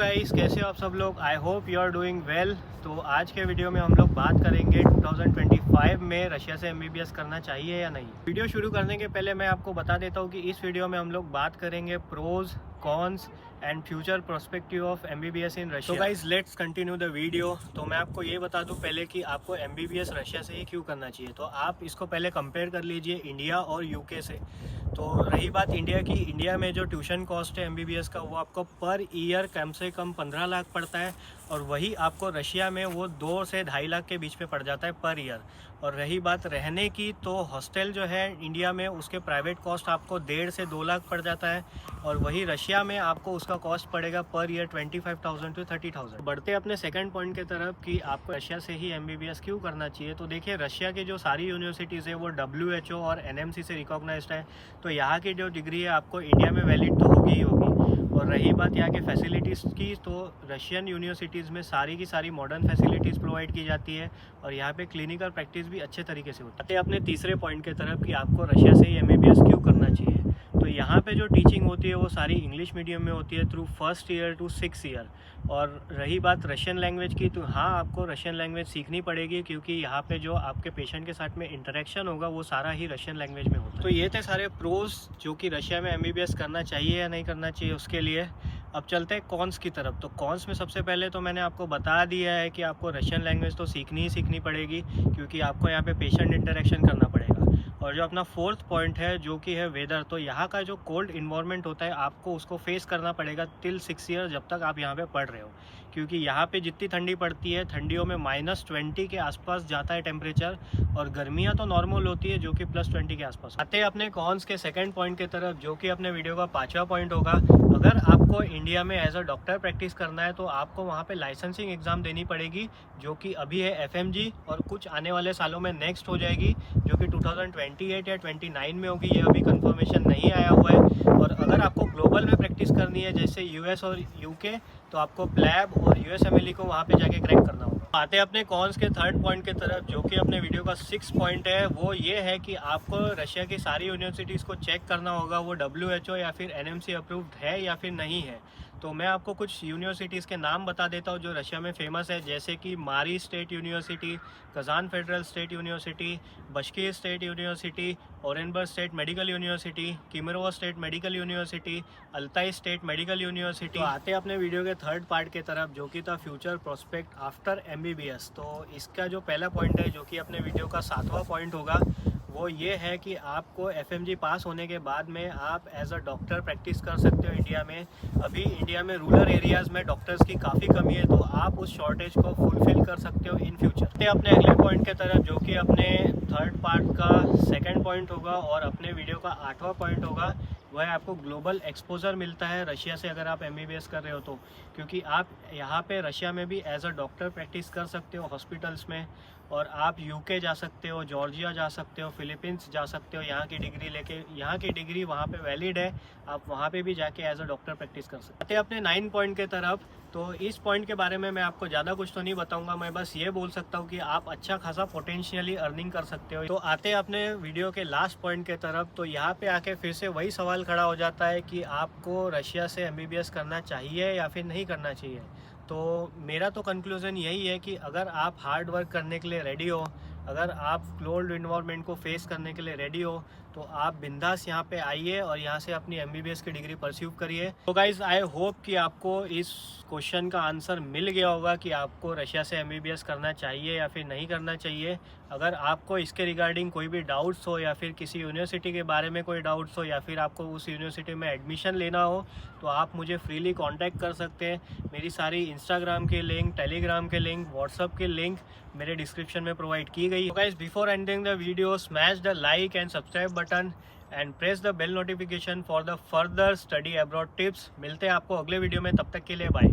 Guys, कैसे हो आप सब लोग। I hope you are doing well. तो आज के वीडियो में हम लोग बात करेंगे 2025 में रशिया से एमबीबीएस करना चाहिए या नहीं। वीडियो शुरू करने के पहले मैं आपको बता देता हूँ कि इस वीडियो में हम लोग बात करेंगे pros, cons and future prospective of MBBS in Russia. तो guys let's continue the video. तो मैं आपको ये बता दूं पहले कि आपको एमबीबीएस रशिया से ही क्यों करना चाहिए। तो आप इसको पहले कंपेयर कर लीजिए इंडिया और यूके से। तो रही बात इंडिया की, इंडिया में जो ट्यूशन कॉस्ट है एमबीबीएस का वो आपको पर ईयर कम से कम 15 लाख पड़ता है, और वही आपको रशिया में वो 2 से 2.5 लाख के बीच में पड़ जाता है पर ईयर। और रही बात रहने की, तो हॉस्टल जो है इंडिया में उसके प्राइवेट कॉस्ट आपको 1.5 से 2 लाख पड़ जाता है, और वही रशिया में आपको उसका कॉस्ट पड़ेगा पर ईयर 25,000 to 30,000। बढ़ते अपने सेकंड पॉइंट की तरफ कि आपको रशिया से ही एमबीबीएस क्यों करना चाहिए। तो देखिए, रशिया की जो सारी यूनिवर्सिटीज़ है वो WHO और NMC से रिकॉग्नाइज्ड है। तो यहाँ की जो डिग्री है आपको इंडिया में वैलिड तो होगी ही होगी। और रही बात यहाँ के फैसिलिटीज़ की, तो रशियन यूनिवर्सिटीज़ में सारी की सारी मॉडर्न फैसिलिटीज़ प्रोवाइड की जाती है, और यहाँ पे क्लिनिकल प्रैक्टिस भी अच्छे तरीके से होती है। अपने तीसरे पॉइंट की तरफ कि आपको रशिया से ही एमबीबीएस क्यों करना चाहिए। तो यहाँ पे जो टीचिंग होती है वो सारी इंग्लिश मीडियम में होती है through 1st year to 6th year. और रही बात रशियन लैंग्वेज की, तो हाँ आपको रशियन लैंग्वेज सीखनी पड़ेगी, क्योंकि यहाँ पे जो आपके पेशेंट के साथ में इंटरेक्शन होगा वो सारा ही रशियन लैंग्वेज में होता है। तो ये थे सारे प्रोज जो कि रशिया में एमबीबीएस करना चाहिए या नहीं करना चाहिए उसके लिए। अब चलते हैं कॉन्स की तरफ। तो कॉन्स में सबसे पहले तो मैंने आपको बता दिया है कि आपको रशियन लैंग्वेज तो सीखनी ही सीखनी पड़ेगी, क्योंकि आपको यहाँ पे पेशेंट इंटरेक्शन करना पड़ेगा। और जो अपना फोर्थ पॉइंट है जो कि है वेदर, तो यहाँ का जो कोल्ड इन्वायरमेंट होता है आपको उसको फेस करना पड़ेगा टिल 6 ईयर, जब तक आप यहाँ पे पढ़ रहे हो। क्योंकि यहाँ पे जितनी ठंडी पड़ती है, ठंडियों में -20 के आसपास जाता है टेम्परेचर, और गर्मियाँ तो नॉर्मल होती है जो कि +20 के आसपास। आते हैं अपने कॉन्स के सेकंड पॉइंट की तरफ, जो कि अपने वीडियो का 5वां पॉइंट होगा। अगर आपको इंडिया में एज अ डॉक्टर प्रैक्टिस करना है तो आपको वहाँ पे लाइसेंसिंग एग्ज़ाम देनी पड़ेगी, जो कि अभी है FMG, और कुछ आने वाले सालों में नेक्स्ट हो जाएगी, जो कि 2028 या 29 में होगी। ये अभी कंफर्मेशन नहीं आया हुआ है। और अगर आपको ग्लोबल में प्रैक्टिस करनी है जैसे US और UK, तो आपको प्लैब और USMLE को वहाँ पे जाके क्रैक करना होगा। आते हैं अपने कॉन्स के थर्ड पॉइंट की तरफ, जो कि अपने वीडियो का 6th पॉइंट है। वो ये है कि आपको रशिया की सारी यूनिवर्सिटीज़ को चेक करना होगा वो WHO या फिर NMC अप्रूव्ड है या फिर नहीं है। तो मैं आपको कुछ यूनिवर्सिटीज़ के नाम बता देता हूँ जो रशिया में फेमस है, जैसे कि Mari state university, Kazan federal state university, Bashkir state university, Orenburg state medical university, Kemerovo state medical university, Altai state medical university. तो आते हैं अपने वीडियो के थर्ड पार्ट की तरफ, जो कि था फ्यूचर प्रोस्पेक्ट आफ्टर एमबीबीएस। तो इसका जो पहला पॉइंट है, जो कि अपने वीडियो का 7वां पॉइंट होगा, वो ये है कि आपको FMG पास होने के बाद में आप एज अ डॉक्टर प्रैक्टिस कर सकते हो इंडिया में। अभी इंडिया में रूरल एरियाज़ में डॉक्टर्स की काफ़ी कमी है, तो आप उस शॉर्टेज को फुलफिल कर सकते हो इन फ्यूचर। अपने अगले पॉइंट की तरफ, जो कि अपने थर्ड पार्ट का सेकंड पॉइंट होगा और अपने वीडियो का 8वां पॉइंट होगा, वह है आपको ग्लोबल एक्सपोजर मिलता है रशिया से अगर आप एमबीबीएस कर रहे हो तो। क्योंकि आप यहाँ पे रशिया में भी एज अ डॉक्टर प्रैक्टिस कर सकते हो हॉस्पिटल्स में, और आप यूके जा सकते हो, जॉर्जिया जा सकते हो, फिलीपींस जा सकते हो यहाँ की डिग्री लेके। यहाँ की डिग्री वहाँ पे वैलिड है, आप वहाँ पे भी जाके एज अ डॉक्टर प्रैक्टिस कर सकते हैं। अपने 9 पॉइंट के तरफ, तो इस पॉइंट के बारे में मैं आपको ज़्यादा कुछ तो नहीं बताऊंगा, मैं बस ये बोल सकता हूँ कि आप अच्छा खासा पोटेंशियली अर्निंग कर सकते हो। तो आते हैं अपने वीडियो के लास्ट पॉइंट के तरफ। तो यहाँ पे आके फिर से वही सवाल खड़ा हो जाता है कि आपको रशिया से एमबीबीएस करना चाहिए या फिर नहीं करना चाहिए। तो मेरा तो कंक्लूज़न यही है कि अगर आप हार्ड वर्क करने के लिए रेडी हो, अगर आप क्लोज्ड इन्वायरमेंट को फेस करने के लिए रेडी हो, तो आप बिंदास यहाँ पे आइए और यहाँ से अपनी एमबीबीएस की डिग्री परस्यू करिए। तो गाइज़, आई होप कि आपको इस क्वेश्चन का आंसर मिल गया होगा कि आपको रशिया से एमबीबीएस करना चाहिए या फिर नहीं करना चाहिए। अगर आपको इसके रिगार्डिंग कोई भी डाउट्स हो, या फिर किसी यूनिवर्सिटी के बारे में कोई डाउट्स हो, या फिर आपको उस यूनिवर्सिटी में एडमिशन लेना हो, तो आप मुझे फ्रीली कांटेक्ट कर सकते हैं। मेरी सारी इंस्टाग्राम के लिंक, टेलीग्राम के लिंक, व्हाट्सअप के लिंक मेरे डिस्क्रिप्शन में प्रोवाइड की गई। Guys, before ending the video, smash the like and subscribe button and press the bell notification for the further study abroad tips. मिलते हैं आपको अगले वीडियो में, तब तक के लिए बाय।